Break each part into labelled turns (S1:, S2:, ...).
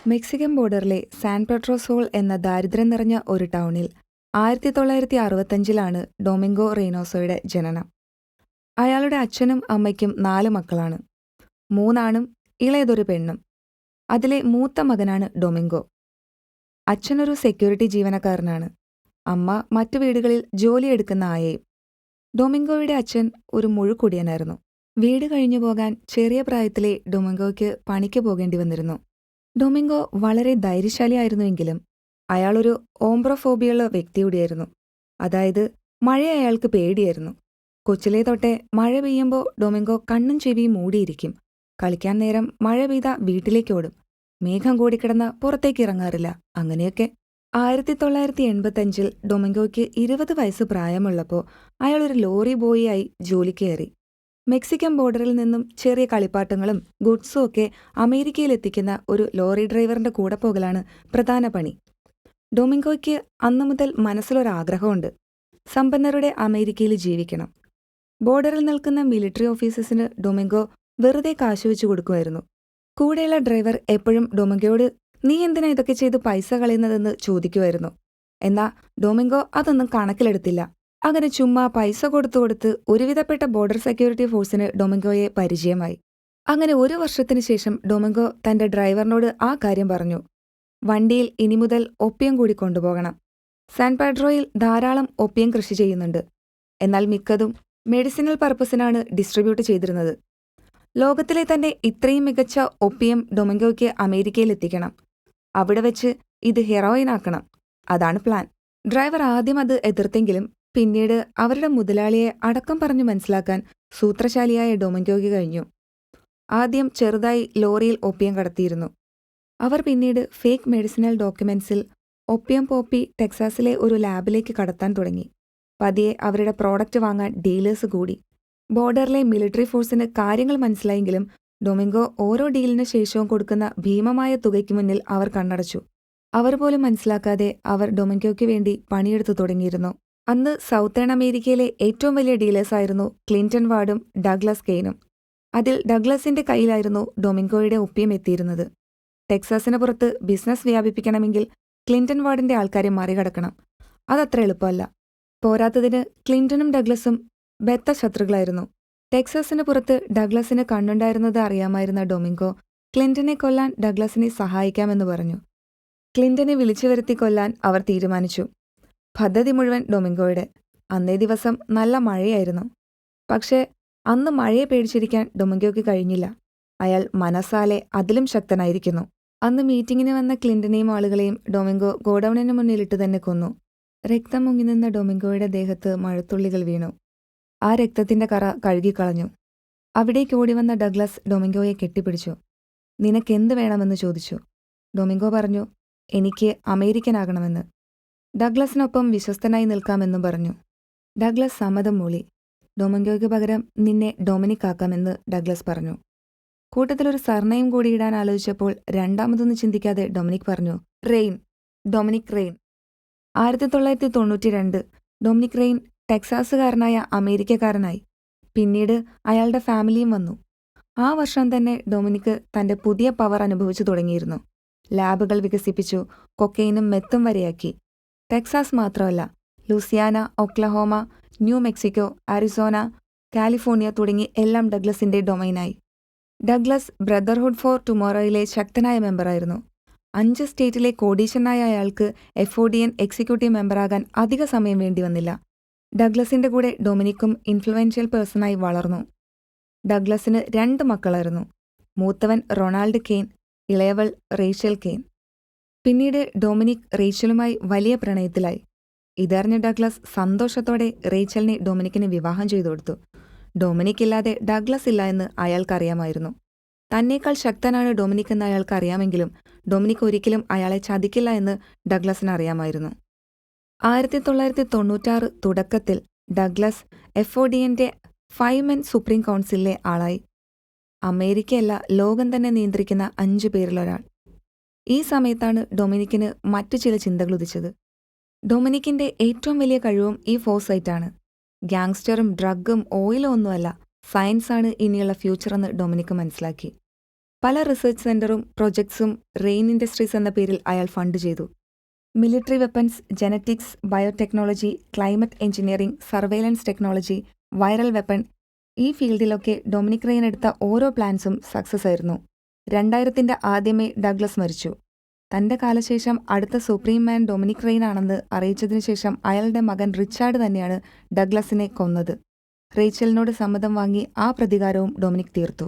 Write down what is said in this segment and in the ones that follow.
S1: Mexican ബോർഡറിലെ San പെട്രോസോൾ എന്ന ദാരിദ്ര്യം നിറഞ്ഞ ഒരു ടൗണിൽ 1965-ലാണ് ഡൊമിംഗോ റെയ്നോസോയുടെ ജനനം. അയാളുടെ അച്ഛനും അമ്മയ്ക്കും 4 മക്കളാണ്. 3 ആണും ഇളയതൊരു പെണ്ണും. അതിലെ മൂത്ത മകനാണ് ഡൊമിംഗോ. അച്ഛനൊരു സെക്യൂരിറ്റി ജീവനക്കാരനാണ്. അമ്മ മറ്റു വീടുകളിൽ ജോലിയെടുക്കുന്ന ആയയും. ഡൊമിംഗോയുടെ അച്ഛൻ ഒരു മുഴുക്കുടിയനായിരുന്നു. വീട് കഴിഞ്ഞു പോകാൻ ചെറിയ പ്രായത്തിലെ ഡൊമിംഗോയ്ക്ക് പണിക്ക് പോകേണ്ടി വന്നിരുന്നു. ഡൊമിംഗോ വളരെ ധൈര്യശാലിയായിരുന്നുവെങ്കിലും അയാളൊരു ഓംബ്രോഫോബിയുള്ള വ്യക്തി കൂടിയായിരുന്നു. അതായത് മഴയെ അയാൾക്ക് പേടിയായിരുന്നു. കൊച്ചിലെ തൊട്ടേ മഴ പെയ്യുമ്പോൾ ഡൊമിംഗോ കണ്ണും ചെവിയും മൂടിയിരിക്കും. കളിക്കാൻ നേരം മഴ പെയ്ത വീട്ടിലേക്ക് ഓടും. മേഘം കൂടിക്കിടന്ന പുറത്തേക്ക് ഇറങ്ങാറില്ല. അങ്ങനെയൊക്കെ 1985-ൽ ഡൊമിംഗോയ്ക്ക് 20 വയസ്സ് പ്രായമുള്ളപ്പോൾ അയാളൊരു ലോറി ബോയിയായി ജോലിക്ക് കയറി. മെക്സിക്കൻ ബോർഡറിൽ നിന്നും ചെറിയ കളിപ്പാട്ടങ്ങളും ഗുഡ്സും ഒക്കെ അമേരിക്കയിലെത്തിക്കുന്ന ഒരു ലോറി ഡ്രൈവറിന്റെ കൂടെ പോകലാണ് പ്രധാന പണി. ഡൊമിംഗോയ്ക്ക് അന്നു മുതൽ മനസ്സിലൊരാഗ്രഹമുണ്ട്. സമ്പന്നരുടെ അമേരിക്കയിൽ ജീവിക്കണം. ബോർഡറിൽ നിൽക്കുന്ന മിലിറ്ററി ഓഫീസേഴ്സിന് ഡൊമിംഗോ വെറുതെ കാശ് വെച്ചു കൊടുക്കുമായിരുന്നു. കൂടെയുള്ള ഡ്രൈവർ എപ്പോഴും ഡൊമിംഗോയോട് "നീ എന്തിനാ ഇതൊക്കെ ചെയ്ത് പൈസ കളയുന്നതെന്ന്" ചോദിക്കുമായിരുന്നു. എന്നാൽ ഡൊമിംഗോ അതൊന്നും കണക്കിലെടുത്തില്ല. അങ്ങനെ ചുമ്മാ പൈസ കൊടുത്ത് ഒരുവിധപ്പെട്ട ബോർഡർ സെക്യൂരിറ്റി ഫോഴ്സിന് ഡൊമിംഗോയെ പരിചയമായി. അങ്ങനെ 1 വർഷത്തിന് ശേഷം ഡൊമിംഗോ തന്റെ ഡ്രൈവറിനോട് ആ കാര്യം പറഞ്ഞു. വണ്ടിയിൽ ഇനി മുതൽ ഒപ്പിയം കൂടി കൊണ്ടുപോകണം. സാൻ പെഡ്രോയിൽ ധാരാളം ഒപ്പിയം കൃഷി ചെയ്യുന്നുണ്ട്. എന്നാൽ മിക്കതും മെഡിസിനൽ പർപ്പസിനാണ് ഡിസ്ട്രിബ്യൂട്ട് ചെയ്തിരുന്നത്. ലോകത്തിലെ തന്നെ ഇത്രയും മികച്ച ഒപ്പിയം ഡൊമിംഗോയ്ക്ക് അമേരിക്കയിൽ എത്തിക്കണം. അവിടെ വെച്ച് ഇത് ഹെറോയിൻ ആക്കണം. അതാണ് പ്ലാൻ. ഡ്രൈവർ ആദ്യം അത് എതിർത്തെങ്കിലും പിന്നീട് അവരുടെ മുതലാളിയെ അടക്കം പറഞ്ഞു മനസ്സിലാക്കാൻ സൂത്രശാലിയായ ഡൊമിംഗോയ്ക്ക് കഴിഞ്ഞു. ആദ്യം ചെറുതായി ലോറിയിൽ ഒപ്പിയം കടത്തിയിരുന്നു. അവർ പിന്നീട് ഫേക്ക് മെഡിസിനൽ ഡോക്യുമെന്റ്സിൽ ഒപ്പിയം പോപ്പി ടെക്സാസിലെ ഒരു ലാബിലേക്ക് കടത്താൻ തുടങ്ങി. പതിയെ അവരുടെ പ്രോഡക്റ്റ് വാങ്ങാൻ ഡീലേഴ്സ് കൂടി. ബോർഡറിലെ മിലിറ്ററി ഫോഴ്സിന് കാര്യങ്ങൾ മനസ്സിലായെങ്കിലും ഡൊമിംഗോ ഓരോ ഡീലിനു ശേഷവും കൊടുക്കുന്ന ഭീമമായ തുകയ്ക്ക് മുന്നിൽ അവർ കണ്ണടച്ചു. അവർ പോലും മനസ്സിലാക്കാതെ അവർ ഡൊമിംഗോയ്ക്ക് വേണ്ടി പണിയെടുത്തു തുടങ്ങിയിരുന്നു. അന്ന് സൗത്തേൺ അമേരിക്കയിലെ ഏറ്റവും വലിയ ഡീലേഴ്സായിരുന്നു ക്ലിന്റൺ വാർഡും ഡഗ്ലസ് കെയ്നും. അതിൽ ഡഗ്ലസിന്റെ കയ്യിലായിരുന്നു ഡൊമിംഗോയുടെ ഒപ്പിയം എത്തിയിരുന്നത്. ടെക്സാസിന് പുറത്ത് ബിസിനസ് വ്യാപിപ്പിക്കണമെങ്കിൽ ക്ലിന്റൺ വാർഡിന്റെ ആൾക്കാരെ മറികടക്കണം. അതത്ര എളുപ്പമല്ല. പോരാത്തതിന് ക്ലിന്റണും ഡഗ്ലസും ബെത്ത ശത്രുക്കളായിരുന്നു. ടെക്സാസിന് പുറത്ത് ഡഗ്ലസിന് കണ്ണുണ്ടായിരുന്നത് അറിയാമായിരുന്ന ഡൊമിംഗോ ക്ലിന്റനെ കൊല്ലാൻ ഡഗ്ലസിനെ സഹായിക്കാമെന്ന് പറഞ്ഞു. ക്ലിന്റനെ വിളിച്ചു വരുത്തി കൊല്ലാൻ അവർ തീരുമാനിച്ചു. പദ്ധതി മുഴുവൻ ഡൊമിംഗോയുടെ. അന്നേ ദിവസം നല്ല മഴയായിരുന്നു. പക്ഷേ അന്ന് മഴയെ പേടിച്ചിരിക്കാൻ ഡൊമിംഗോയ്ക്ക് കഴിഞ്ഞില്ല. അയാൾ മനസ്സാലെ അതിലും ശക്തനായിരിക്കുന്നു. അന്ന് മീറ്റിംഗിന് വന്ന ക്ലിന്റനെയും ആളുകളെയും ഡൊമിംഗോ ഗോഡൌണിന് മുന്നിലിട്ട് തന്നെ കൊന്നു. രക്തം മുങ്ങി നിന്ന ഡൊമിംഗോയുടെ ദേഹത്ത് മഴത്തുള്ളികൾ വീണു. ആ രക്തത്തിന്റെ കറ കഴുകിക്കളഞ്ഞു. അവിടേക്ക് ഓടിവന്ന ഡഗ്ലസ് ഡൊമിംഗോയെ കെട്ടിപ്പിടിച്ചു. "നിനക്കെന്ത് വേണമെന്ന്" ചോദിച്ചു. ഡൊമിംഗോ പറഞ്ഞു, "എനിക്ക് അമേരിക്കനാകണമെന്ന്. ഡഗ്ലസിനൊപ്പം വിശ്വസ്തനായി നിൽക്കാമെന്നും പറഞ്ഞു. ഡഗ്ലസ് സമ്മതം മൂളി. ഡൊമിംഗോയ്ക്ക് പകരം നിന്നെ ഡൊമിനിക് ആക്കാമെന്ന് ഡഗ്ലസ് പറഞ്ഞു. കൂട്ടത്തിലൊരു സർനെയിം കൂടി ഇടാൻ ആലോചിച്ചപ്പോൾ രണ്ടാമതൊന്നും ചിന്തിക്കാതെ ഡൊമിനിക് പറഞ്ഞു, "Rain, Dominic Rain." 1992 Dominic Rain ടെക്സാസുകാരനായ അമേരിക്കക്കാരനായി. പിന്നീട് അയാളുടെ ഫാമിലിയും വന്നു. ആ വർഷം തന്നെ ഡൊമിനിക് തന്റെ പുതിയ പവർ അനുഭവിച്ചു തുടങ്ങിയിരുന്നു. ലാബുകൾ വികസിപ്പിച്ചു. കൊക്കൈനും മെത്തും വരെയാക്കി. ടെക്സാസ് മാത്രമല്ല, Louisiana, Oklahoma, new Mexico, Arizona, California തുടങ്ങി എല്ലാം ഡഗ്ലസിന്റെ ഡൊമൈനായി. ഡഗ്ലസ് ബ്രദർഹുഡ് ഫോർ ടുമോറോയിലെ ശക്തനായ മെമ്പറായിരുന്നു. 5 സ്റ്റേറ്റിലെ കോടീശ്വരനായ അയാൾക്ക് FODN എക്സിക്യൂട്ടീവ് മെമ്പറാകാൻ അധിക സമയം വേണ്ടിവന്നില്ല. ഡഗ്ലസിന്റെ കൂടെ ഡൊമിനിക്കും ഇൻഫ്ലുവൻഷ്യൽ പേഴ്സണായി വളർന്നു. ഡഗ്ലസിന് 2 മക്കളായിരുന്നു. മൂത്തവൻ റൊണാൾഡ് കെയ്ൻ, ഇളയവൾ റേച്ചൽ കെയ്ൻ. പിന്നീട് ഡൊമിനിക് റേച്ചലുമായി വലിയ പ്രണയത്തിലായി. ഇതറിഞ്ഞ ഡഗ്ലസ് സന്തോഷത്തോടെ റേച്ചലിനെ ഡൊമിനിക്കിന് വിവാഹം ചെയ്തു കൊടുത്തു. ഡൊമിനിക് ഇല്ലാതെ ഡഗ്ലസ് ഇല്ല എന്ന് അയാൾക്കറിയാമായിരുന്നു. തന്നേക്കാൾ ശക്തനാണ് ഡൊമിനിക് എന്ന് അയാൾക്കറിയാമെങ്കിലും ഡൊമിനിക് ഒരിക്കലും അയാളെ ചതിക്കില്ല എന്ന് ഡഗ്ലസിന് അറിയാമായിരുന്നു. 1996 തുടക്കത്തിൽ ഡഗ്ലസ് FODNന്റെ 5 മെൻ സുപ്രീം കൗൺസിലിലെ ആളായി. അമേരിക്കയല്ല, ലോകം തന്നെ നിയന്ത്രിക്കുന്ന 5 പേരിലൊരാൾ. ഈ സമയത്താണ് ഡൊമിനിക്കിന് മറ്റു ചില ചിന്തകൾ ഉദിച്ചത്. ഡൊമിനിക്കിന്റെ ഏറ്റവും വലിയ കഴിവും ഈ ഫോഴ്സൈറ്റാണ്. ഗ്യാങ്സ്റ്ററും ഡ്രഗും ഓയിലും ഒന്നുമല്ല, സയൻസാണ് ഇനിയുള്ള ഫ്യൂച്ചറെന്ന് ഡൊമിനിക് മനസ്സിലാക്കി. പല റിസർച്ച് സെന്ററും പ്രൊജക്ട്സും റെയിൻ ഇൻഡസ്ട്രീസ് എന്ന പേരിൽ അയാൾ ഫണ്ട് ചെയ്തു. Military weapons, genetics, biotechnology, climate engineering, surveillance technology, viral weapon, ഈ ഫീൽഡിലൊക്കെ ഡൊമിനിക് റെയിൻ എടുത്ത ഓരോ പ്ലാൻസും സക്സസ് ആയിരുന്നു. 2000 ആദ്യമേ ഡഗ്ലസ് മരിച്ചു. തന്റെ കാലശേഷം അടുത്ത സുപ്രീം മാൻ ഡൊമിനിക് റെയിൻ ആണെന്ന് അറിയിച്ചതിനു ശേഷം അയാളുടെ മകൻ റിച്ചാർഡ് തന്നെയാണ് ഡഗ്ലസിനെ കൊന്നത്. റേച്ചലിനോട് സമ്മതം വാങ്ങി ആ പ്രതികാരവും ഡൊമിനിക് തീർത്തു.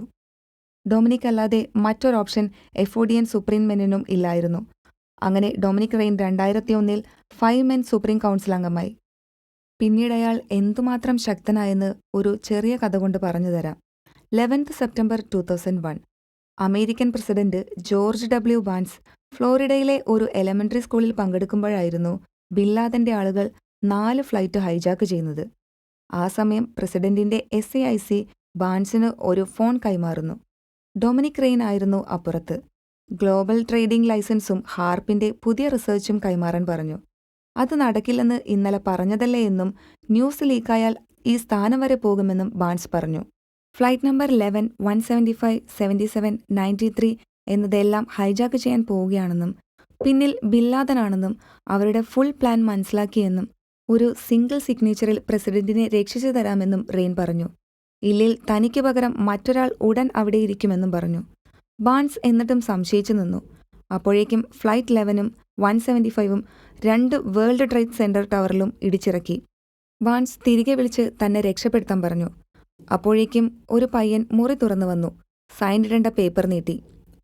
S1: ഡൊമിനിക് അല്ലാതെ മറ്റൊരു ഓപ്ഷൻ എഫോഡിയൻ സുപ്രീം മെന്നിനും ഇല്ലായിരുന്നു. അങ്ങനെ Dominic rain 2001 5 men supreme council അംഗമായി. പിന്നീട് അയാൾ എന്തുമാത്രം ശക്തനായെന്ന് ഒരു ചെറിയ കഥ കൊണ്ട് പറഞ്ഞുതരാം. 11 September 2001 American president George W Bush ഫ്ലോറിഡയിലെ ഒരു എലമെന്ററി സ്കൂളിൽ പങ്കെടുക്കുമ്പോഴായിരുന്നു ബിൻ ലാദന്റെ ആളുകൾ 4 ഫ്ലൈറ്റ് ഹൈജാക്ക് ചെയ്യുന്നത്. ആ സമയം പ്രസിഡന്റിന്റെ SAIC ബാൻസിന് ഒരു ഫോൺ കൈമാറുന്നു. ഡൊമിനിക് റെയിൻ ആയിരുന്നു അപ്പുറത്ത്. ഗ്ലോബൽ ട്രേഡിംഗ് ലൈസൻസും ഹാർപ്പിന്റെ പുതിയ റിസർച്ചും കൈമാറാൻ പറഞ്ഞു. അത് നടക്കില്ലെന്ന് ഇന്നലെ പറഞ്ഞതല്ലേ എന്നും ന്യൂസ് ലീക്കായാൽ ഈ സ്ഥാനം വരെ പോകുമെന്നും ബാൻസ് പറഞ്ഞു. ഫ്ലൈറ്റ് നമ്പർ 11, 175, 77, 93 എന്നതെല്ലാം ഹൈജാക്ക് ചെയ്യാൻ പോവുകയാണെന്നും പിന്നിൽ ബിൻ ലാദനാണെന്നും അവരുടെ ഫുൾ പ്ലാൻ മനസ്സിലാക്കിയെന്നും ഒരു സിംഗിൾ സിഗ്നേച്ചറിൽ പ്രസിഡന്റിനെ രക്ഷിച്ചു തരാമെന്നും റെയിൻ പറഞ്ഞു. ഇല്ലിൽ തനിക്ക് പകരം മറ്റൊരാൾ ഉടൻ അവിടെയിരിക്കുമെന്നും പറഞ്ഞു. ബാൻസ് എന്നിട്ടും സംശയിച്ചു നിന്നു. അപ്പോഴേക്കും ഫ്ലൈറ്റ് 11ഉം 175ഉം 2 വേൾഡ് ട്രേഡ് സെന്റർ ടവറിലും ഇടിച്ചിറക്കി. ബാൻസ് തിരികെ വിളിച്ച് തന്നെ രക്ഷപ്പെടുത്താൻ പറഞ്ഞു. അപ്പോഴേക്കും ഒരു പയ്യൻ മുറി തുറന്നു വന്നു. സൈൻ ഇടേണ്ട പേപ്പർ നീട്ടി.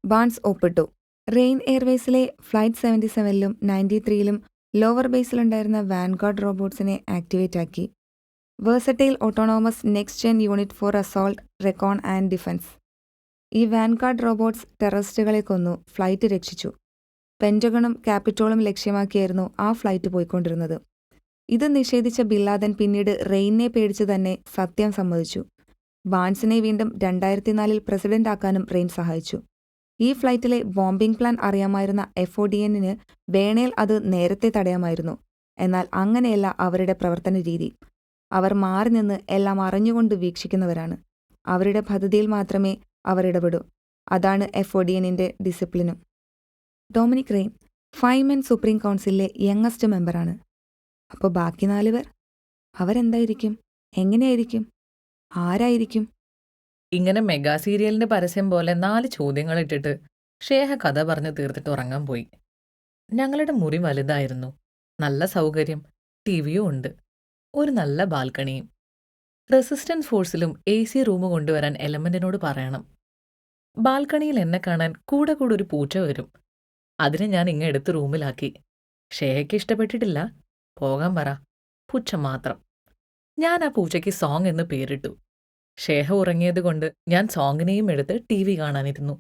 S1: ബാൻസ് ഒപ്പിട്ടു. റെയിൻ എയർവേസിലെ ഫ്ലൈറ്റ് 77ലും 93ലും ലോവർ ബേസിലുണ്ടായിരുന്ന വാൻഗാർഡ് റോബോട്ട്സിനെ ആക്ടിവേറ്റ് ആക്കി. Versatile autonomous next gen unit for assault, recon and defence. ഈ വാൻഗാർഡ് റോബോട്ട്സ് ടെററിസ്റ്റുകളെ കൊന്നു ഫ്ലൈറ്റ് രക്ഷിച്ചു. പെന്റഗണും ക്യാപിറ്റോളും ലക്ഷ്യമാക്കിയായിരുന്നു ആ ഫ്ലൈറ്റ് പോയിക്കൊണ്ടിരുന്നത്. ഇത് നിഷേധിച്ച ബിൻ ലാദൻ പിന്നീട് റെയിനെ പേടിച്ചു തന്നെ സത്യം സമ്മതിച്ചു. ബാൻസിനെ വീണ്ടും 2004 പ്രസിഡന്റ് ആക്കാനും റെയിൻ സഹായിച്ചു. ഈ ഫ്ലൈറ്റിലെ ബോംബിംഗ് പ്ലാൻ അറിയാമായിരുന്ന FODNന് വേണേൽ അത് നേരത്തെ തടയാമായിരുന്നു. എന്നാൽ അങ്ങനെയല്ല അവരുടെ പ്രവർത്തന രീതി. അവർ മാറി നിന്ന് എല്ലാം അറിഞ്ഞുകൊണ്ട് വീക്ഷിക്കുന്നവരാണ്. അവരുടെ പദ്ധതിയിൽ മാത്രമേ അവർ ഇടപെടൂ. അതാണ് FODNന്റെ ഡിസിപ്ലിനും. ഡൊമിനിക് റെയിൻ 5 മെൻ സുപ്രീം കൗൺസിലിലെ യങ്ങസ്റ്റ് മെമ്പറാണ്. അപ്പോൾ ബാക്കി 4 പേർ അവരെന്തായിരിക്കും? എങ്ങനെയായിരിക്കും? ആരായിരിക്കും?
S2: ഇങ്ങനെ മെഗാ സീരിയലിന്റെ പരസ്യം പോലെ 4 ചോദ്യങ്ങൾ ഇട്ടിട്ട് ഷേഹ കഥ പറഞ്ഞ് തീർത്തിട്ട് ഉറങ്ങാൻ പോയി. ഞങ്ങളുടെ മുറി വലുതായിരുന്നു. നല്ല സൗകര്യം, ടിവിയും ഉണ്ട്. ഒരു നല്ല ബാൽക്കണിയും. റെസിസ്റ്റൻസ് ഫോഴ്സിലും AC റൂം കൊണ്ടുവരാൻ എലമെന്റിനോട് പറയണം. ബാൽക്കണിയിൽ എന്നെ കാണാൻ കൂടെ ഒരു പൂച്ച വരും. അതിനെ ഞാൻ എടുത്ത് റൂമിലാക്കി. ഷേഹയ്ക്ക് ഇഷ്ടപ്പെട്ടിട്ടില്ല. പോകാൻ പറ. പുച്ഛം മാത്രം. ഞാൻ ആ പൂച്ചയ്ക്ക് സോങ് എന്ന് പേരിട്ടു. ഷേഹ ഉറങ്ങിയതുകൊണ്ട് ഞാൻ സോങ്ങിനെയും എടുത്ത് TV കാണാനിരുന്നു.